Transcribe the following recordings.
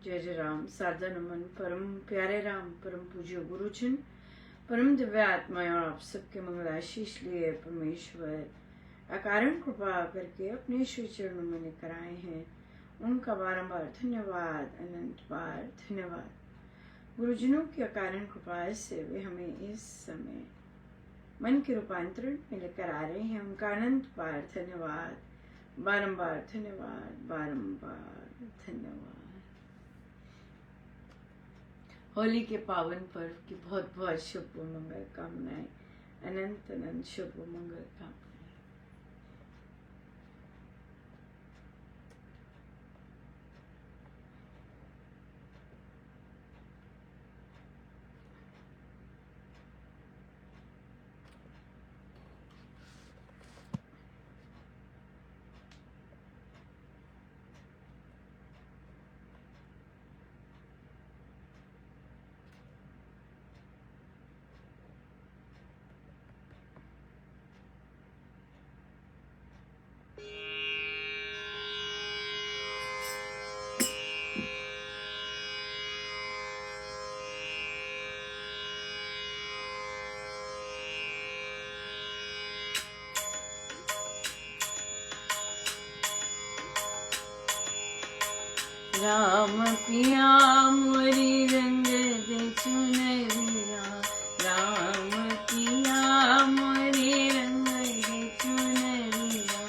जय जय राम। सादर नमन परम प्यारे राम, परम पूज्य गुरुजन, परम दिव्य आत्माएं और आप सबके मंगलाशीष लिए परमेश्वर अकारण कृपा करके अपने श्री चरणों में लेकर आए हैं। उनका बारंबार धन्यवाद, अनंत बार धन्यवाद। गुरुजनों की अकारण कृपा से वे हमें इस समय मन के रूपांतरण में लेकर आ रहे हैं। उनका अनंत बार धन्यवाद, बारंबार धन्यवाद, बारंबार धन्यवाद। होली के पावन पर्व की बहुत बहुत शुभ मंगल कामनाएं, अनंत अनंत शुभ मंगल कामनाएं। राम पिया मोरी रंग दे चुनरिया, राम पिया मोरी रंग दे चुनरिया,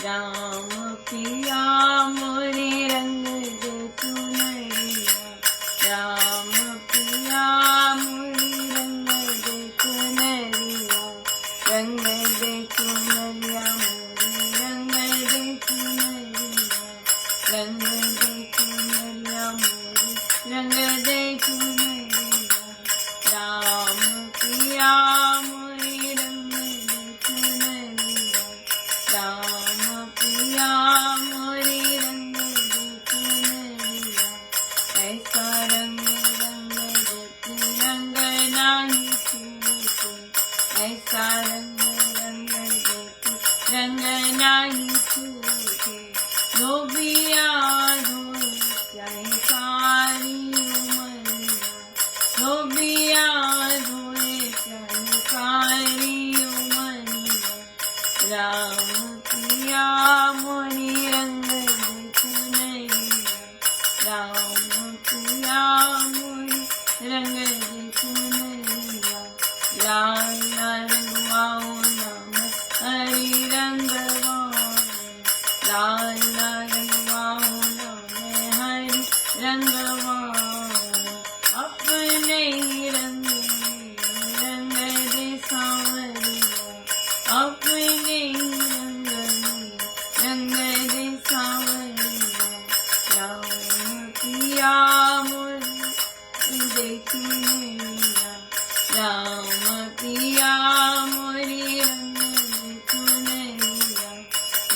राम पिया मोरी रंग दे चुनरिया, राम पिया मोरी रंग दे चुनरिया, रंग दे चुनरिया मोरी रंग दे चुनरिया, रंग रंग दे चुनरिया, राम पिया मोरी रंग दे चुनरिया, राम पिया मोरी रंग दे चुनरिया, ऐसा रंग रंग देती रंग नाही छूटे, ऐसा रंग रंग देती रंग नाही छूटे, धोबिया धोए चाहे सारी उमरिया, धोबिया धोए चाहे सारी उमरिया, राम पिया मोरी रंग दे चुनरिया, राम पिया मोरी रंग दे चुनरिया, लाल रंगवाओ नाम हरि रंगवाओ, लाल रंगवाओ नाम हरि रंगवाओ, अपने ही रंग में रंग दे सांवरिया, अपने ही रंग में रंग दे सांवरिया, राम पिया मोरी दे चुनरिया, राम पिया मोरी रंग दे चुनरिया,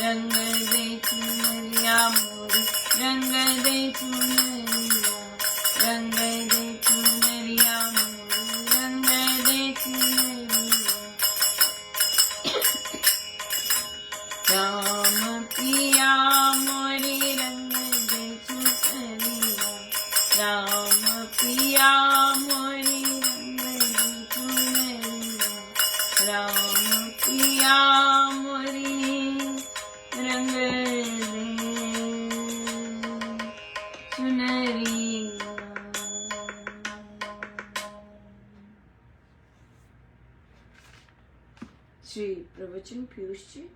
रंग दे चुनरिया मोरी रंग दे चुनरिया, रंग दे चुनरिया मोरी रंग दे चुनरिया, राम पिया मोरी रंग दे चुनरिया, राम पिया मोरी रंग दे चुनरिया, राम पिया मोरी रंग दे चुनरिया। श्री प्रवचन पीयूष जी।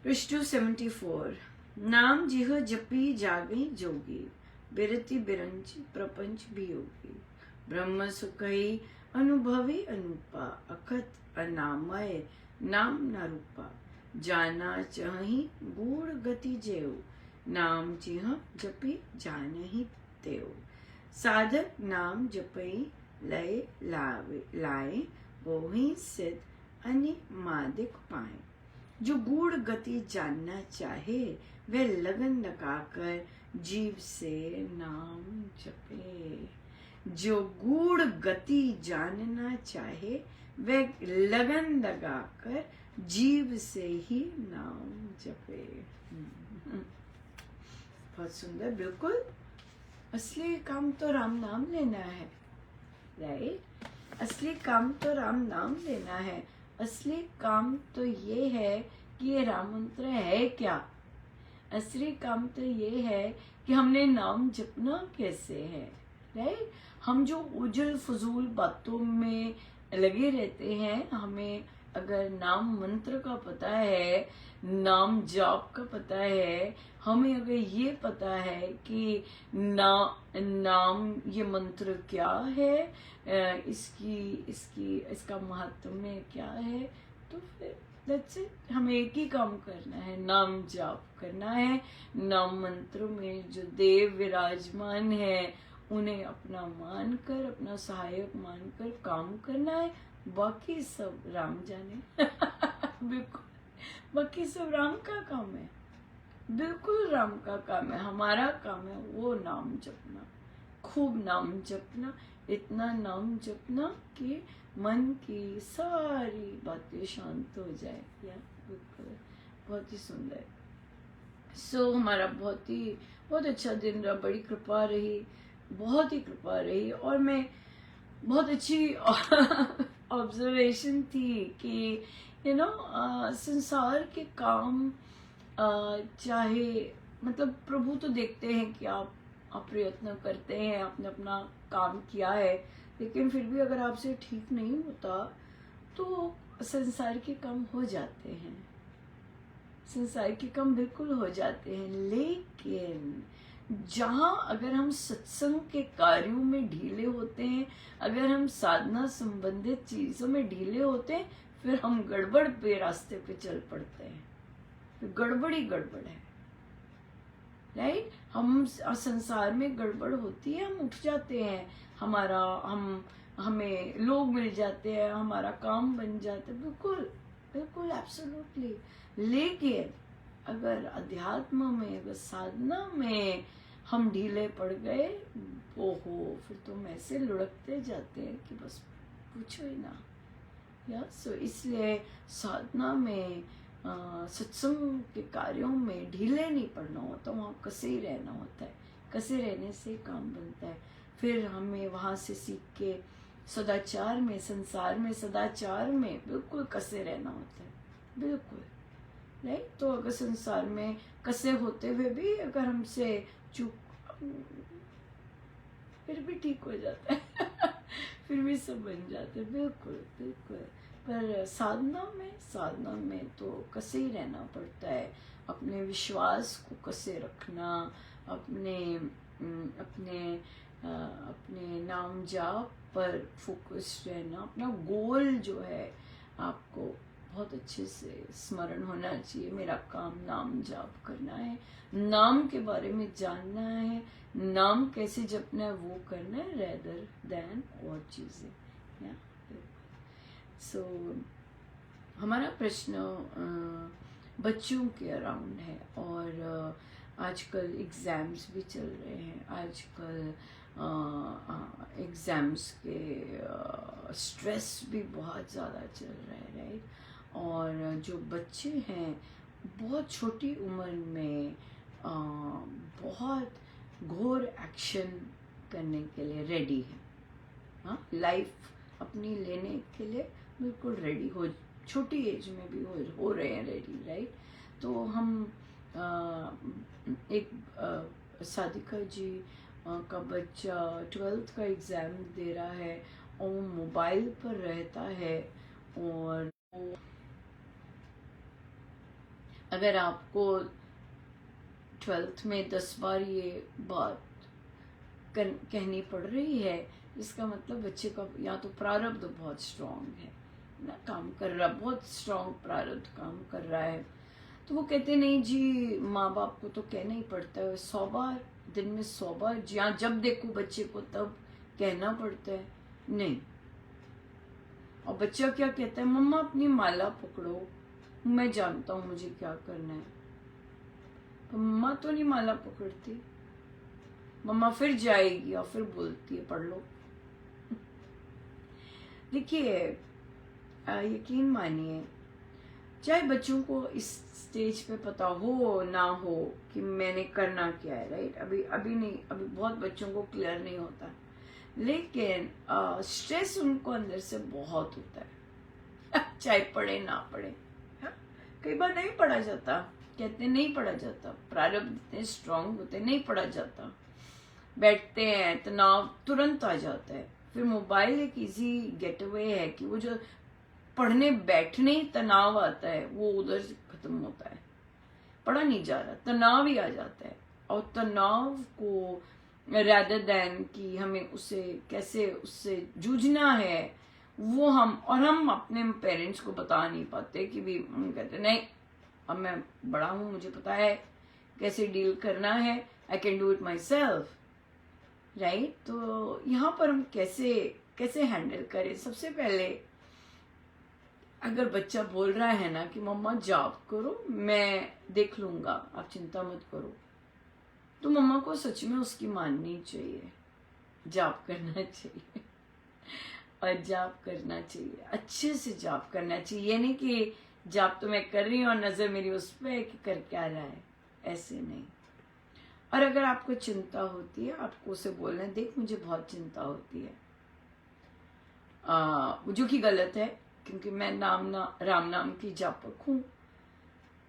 पृष्ठ 74। नाम जिह जपी जागे जोगी, बिरति बिरंच प्रपंच वियोगी, ब्रह्म सुखई अनुभवी अनूपा, अखत अनामय नाम न रूपा, जाना चहि गूढ़ गति जेऊ, नाम जिह जपी जानहि तेऊ, साधक नाम जपई लय लाए, वही सिद्ध अनि मादिक पाए, जो गूढ़ गति जानना चाहे वह लगन लगाकर जीव से नाम जपे, जो गूढ़ गति जानना चाहे वह लगन लगाकर जीव से ही नाम जपे। बहुत सुंदर, बिल्कुल। असली काम तो राम नाम लेना है, राइट? असली काम तो राम नाम लेना है। असली काम तो ये है कि ये राम मंत्र है क्या। असली काम तो ये है कि हमने नाम जपना कैसे है, राइट? हम जो उजल फजूल बातों में लगे रहते हैं, हमें अगर नाम मंत्र का पता है, नाम जाप का पता है, हमें अगर ये पता है कि नाम ये मंत्र क्या है, इसका महत्व क्या है, तो फिर दैट्स इट। हमें एक ही काम करना है, नाम जाप करना है। नाम मंत्र में जो देव विराजमान है उन्हें अपना मानकर, अपना सहायक मानकर काम करना है। बाकी सब राम जाने। बिल्कुल, बाकी सब राम का काम है, बिल्कुल राम का काम है। हमारा काम है वो नाम जपना, खूब नाम जपना, इतना नाम जपना कि मन की सारी बातें शांत हो जाए। या बिल्कुल, बहुत ही सुंदर। हमारा बहुत अच्छा दिन रहा, बड़ी कृपा रही, बहुत ही कृपा रही। और मैं बहुत अच्छी ऑब्जर्वेशन थी कि संसार के काम, चाहे मतलब प्रभु तो देखते हैं कि आप प्रयत्न करते हैं, आपने अपना काम किया है, लेकिन फिर भी अगर आपसे ठीक नहीं होता तो संसार के काम हो जाते हैं, संसार के काम बिल्कुल हो जाते हैं। लेकिन जहाँ अगर हम सत्संग के कार्यों में ढीले होते हैं, अगर हम साधना संबंधित चीजों में ढीले होते हैं, फिर हम गड़बड़ पे रास्ते पे चल पड़ते हैं, तो गड़बड़ ही गड़बड़ है, राइट? हम संसार में गड़बड़ होती है, हम उठ जाते हैं, हमें लोग मिल जाते हैं, हमारा काम बन जाता है, बिल्कुल बिल्कुल एब्सोल्युटली। लेकिन अगर अध्यात्म में, अगर साधना में हम ढीले पड़ गए, ओहो, फिर तो हम ऐसे लुढ़कते जाते हैं कि बस पूछो ही ना। इसलिए साधना में, सत्संग के कार्यों में ढीले नहीं पड़ना होता, वहाँ कसे ही रहना होता है। कसे रहने से काम बनता है। फिर हमें वहाँ से सीख के सदाचार में, संसार में सदाचार में बिल्कुल कसे रहना होता है, बिल्कुल, राइट? तो अगर संसार में कसे होते हुए भी अगर हमसे चूक, फिर भी ठीक हो जाता है। फिर भी सब बन जाते हैं, बिल्कुल बिल्कुल। पर साधना में तो कसे ही रहना पड़ता है। अपने विश्वास को कसे रखना, अपने नाम जाप पर फोकस रहना, अपना गोल जो है आपको बहुत अच्छे से स्मरण होना चाहिए। मेरा काम नाम जाप करना है, नाम के बारे में जानना है, नाम कैसे जपना है वो करना है, रेदर देन और चीजें। हमारा प्रश्न बच्चों के अराउंड है, और आजकल एग्जाम्स भी चल रहे हैं। आजकल एग्जाम्स के स्ट्रेस भी बहुत ज़्यादा चल रहा है, राइट? और जो बच्चे हैं बहुत छोटी उम्र में बहुत घोर एक्शन करने के लिए रेडी है। हाँ, लाइफ अपनी लेने के लिए बिल्कुल रेडी हो, छोटी एज में भी हो रहे हैं रेडी, राइट? तो हम एक साधिका जी का बच्चा 12th का एग्ज़ाम दे रहा है और वो मोबाइल पर रहता है। और अगर आपको 12th में 10 बार ये बात कहनी पड़ रही है, इसका मतलब बच्चे का या तो प्रारब्ध बहुत स्ट्रांग है ना, काम कर रहा, बहुत स्ट्रांग प्रारब्ध काम कर रहा है। तो वो कहते नहीं जी, माँ बाप को तो कहना ही पड़ता है 100 बार, दिन में 100 बार, जब देखो बच्चे को तब कहना पड़ता है। नहीं, और बच्चा क्या कहता है, मम्मा अपनी माला पकड़ो, मैं जानता हूँ मुझे क्या करना है। तो मम्मा तो नहीं माला पकड़ती, मम्मा फिर जाएगी और फिर बोलती है पढ़ लो। देखिए, यकीन मानिए, चाहे बच्चों को इस स्टेज पे पता हो ना हो कि मैंने करना क्या है, राइट। अभी नहीं, अभी बहुत बच्चों को क्लियर नहीं होता, लेकिन स्ट्रेस उनको अंदर से बहुत होता है चाहे पढ़े ना पढ़े। हाँ? कई बार नहीं पढ़ा जाता, कहते नहीं पढ़ा जाता, प्रारब्ध इतने स्ट्रांग होते नहीं पढ़ा जाता, बैठते हैं तनाव तुरंत आ जाता है। फिर मोबाइल एक इजी गेटअवे है कि वो जो पढ़ने बैठने ही तनाव आता है वो उधर से खत्म होता है, पढ़ा नहीं जा रहा, तनाव ही आ जाता है। और तनाव को rather देन कि हमें उसे कैसे उससे जूझना है वो हम अपने पेरेंट्स को बता नहीं पाते कि भी हम कहते नहीं अब मैं बड़ा हूं, मुझे पता है कैसे डील करना है, I can do it my self, right. तो यहाँ पर हम कैसे हैंडल करें। सबसे पहले अगर बच्चा बोल रहा है ना कि मम्मा जॉब करो, मैं देख लूंगा, आप चिंता मत करो, तो मम्मा को सच में उसकी माननी चाहिए, जॉब करना चाहिए और जॉब करना चाहिए, अच्छे से जॉब करना चाहिए। ये नहीं कि जॉब तो मैं कर रही हूँ और नजर मेरी उस पर है कि कर क्या रहा है, ऐसे नहीं। और अगर आपको चिंता होती है, आपको उसे बोलना है देख मुझे बहुत चिंता होती है, जो कि गलत है, क्योंकि मैं राम नाम की जापक हूँ,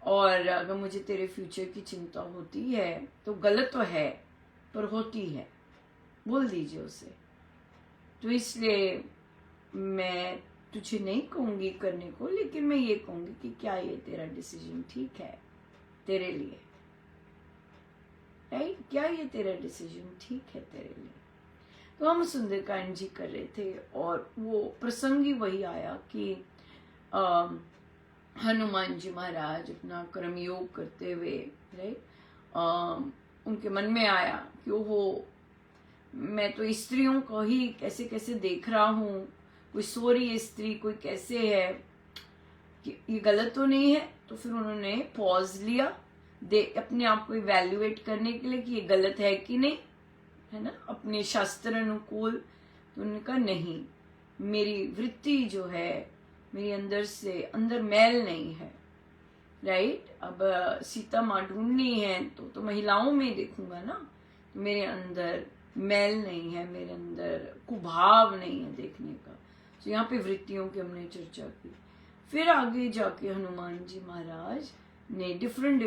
और अगर मुझे तेरे फ्यूचर की चिंता होती है तो गलत तो है पर होती है, बोल दीजिए उसे। तो इसलिए मैं तुझे नहीं कहूंगी करने को, लेकिन मैं ये कहूंगी कि क्या ये तेरा डिसीजन ठीक है तेरे लिए, राइट, क्या ये तेरा डिसीजन ठीक है तेरे लिए। तो हम सुंदरकांड जी कर रहे थे और वो प्रसंग ही वही आया कि हनुमान जी महाराज अपना कर्मयोग करते हुए, राइट, उनके मन में आया कि ओहो मैं तो स्त्रियों को ही कैसे कैसे देख रहा हूँ, कोई सो रही है स्त्री, कोई कैसे है, कि ये गलत तो नहीं है। तो फिर उन्होंने पॉज लिया अपने आप को इवैल्यूएट करने के लिए कि ये गलत है कि नहीं, है ना, अपने शास्त्र अनुकूल। तो उन्होंने कहा नहीं, मेरी वृत्ति जो है मेरी अंदर से अंदर मैल नहीं है, राइट। अब सीता माँ ढूंढनी है तो महिलाओं में देखूंगा ना, तो मेरे अंदर मैल नहीं है, मेरे अंदर कुभाव नहीं है देखने का। तो यहाँ पे वृत्तियों की हमने चर्चा की। फिर आगे जाके हनुमान जी महाराज ने डिफरेंट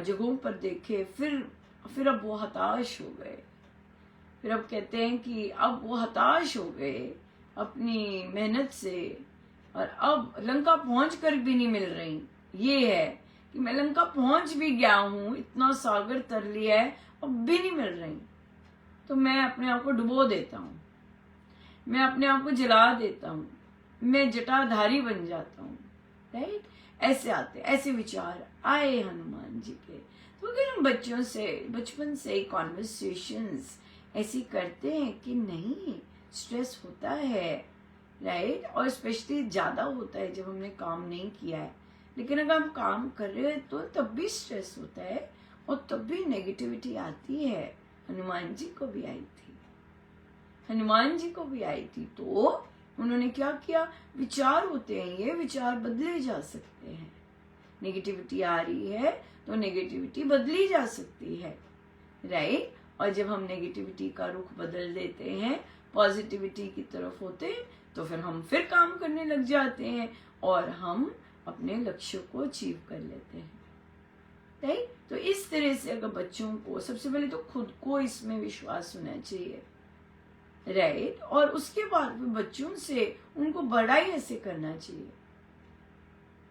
जगहों पर देखे, फिर अब वो हताश हो गए। फिर अब कहते हैं कि अब वो हताश हो गए अपनी मेहनत से, और अब लंका पहुंच कर भी नहीं मिल रही। ये है कि मैं लंका पहुंच भी गया हूं, इतना सागर तर लिया है, अब भी नहीं मिल रही, तो मैं अपने आप को डुबो देता हूँ, मैं अपने आप को जला देता हूँ, मैं जटाधारी बन जाता हूँ, राइट। ऐसे आते, ऐसे विचार आए हनुमान जी के। तो अगर हम बच्चों से बचपन से कॉन्वर्सेशंस ऐसी करते हैं कि नहीं स्ट्रेस होता है, राइट, और स्पेशली ज्यादा होता है जब हमने काम नहीं किया है, लेकिन अगर हम काम कर रहे हैं तो तब भी स्ट्रेस होता है और तब भी नेगेटिविटी आती है। हनुमान जी को भी आई थी, हनुमान जी को भी आई थी। तो उन्होंने क्या किया, विचार होते हैं, ये विचार बदले जा सकते हैं। नेगेटिविटी आ रही है तो नेगेटिविटी बदली जा सकती है, राइट। और जब हम नेगेटिविटी का रुख बदल देते हैं, पॉजिटिविटी की तरफ होते हैं, तो फिर हम फिर काम करने लग जाते हैं और हम अपने लक्ष्य को अचीव कर लेते हैं, राइट। तो इस तरह से अगर बच्चों को सबसे पहले तो खुद को इसमें विश्वास होना चाहिए, राइट, और उसके बाद बच्चों से उनको बड़ा ही ऐसे करना चाहिए।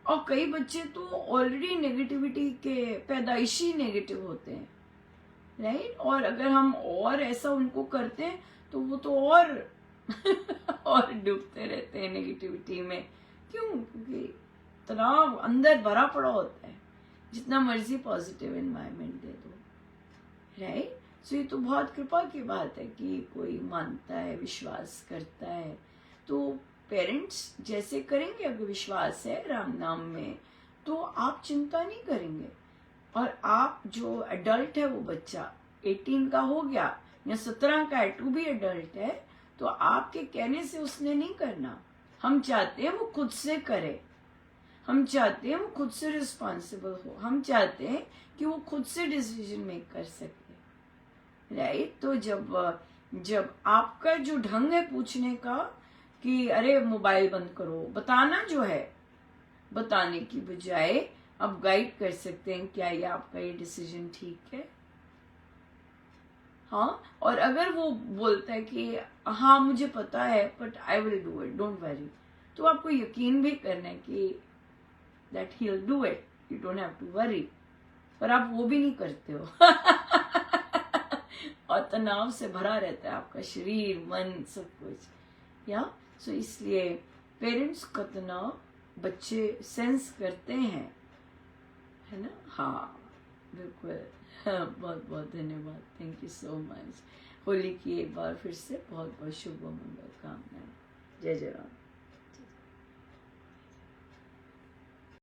और कई बच्चे तो ऑलरेडी नेगेटिविटी के पैदाइशी नेगेटिव होते हैं, राइट, और अगर हम और ऐसा उनको करते हैं तो वो तो और और डूबते रहते हैं नेगेटिविटी में। क्यों? क्योंकि तनाव अंदर भरा पड़ा होता है, जितना मर्जी पॉजिटिव एनवायरनमेंट दे दो, राइट। सो ये तो बहुत कृपा की बात है कि कोई मानता है, विश्वास करता है। तो पेरेंट्स जैसे करेंगे, अगर विश्वास है राम नाम में, तो आप चिंता नहीं करेंगे। और आप जो एडल्ट है, वो बच्चा 18 का हो गया या 17 का है, टू भी एडल्ट है, तो आपके कहने से उसने नहीं करना। हम चाहते हैं वो खुद से करे, हम चाहते हैं वो खुद से रिस्पॉन्सिबल हो, हम चाहते हैं कि वो खुद से डिसीजन मेक कर सके, राइट। तो जब आपका जो ढंग है पूछने का कि अरे मोबाइल बंद करो, बताना जो है, बताने की बजाय आप गाइड कर सकते हैं क्या ये आपका ये डिसीजन ठीक है। हाँ, और अगर वो बोलता है कि हाँ मुझे पता है but I will do it, don't worry, तो आपको यकीन भी करना है कि that he will do it, you don't have to worry. पर आप वो भी नहीं करते हो और तनाव से भरा रहता है आपका शरीर, मन, सब कुछ। या सो इसलिए पेरेंट्स का तनाव बच्चे सेंस करते हैं, है ना। हाँ बिल्कुल। हाँ, बहुत बहुत धन्यवाद, thank you so much. Holi की एक बार फिर से बहुत बहुत शुभ मंगल कामनाएं। जय जय राम।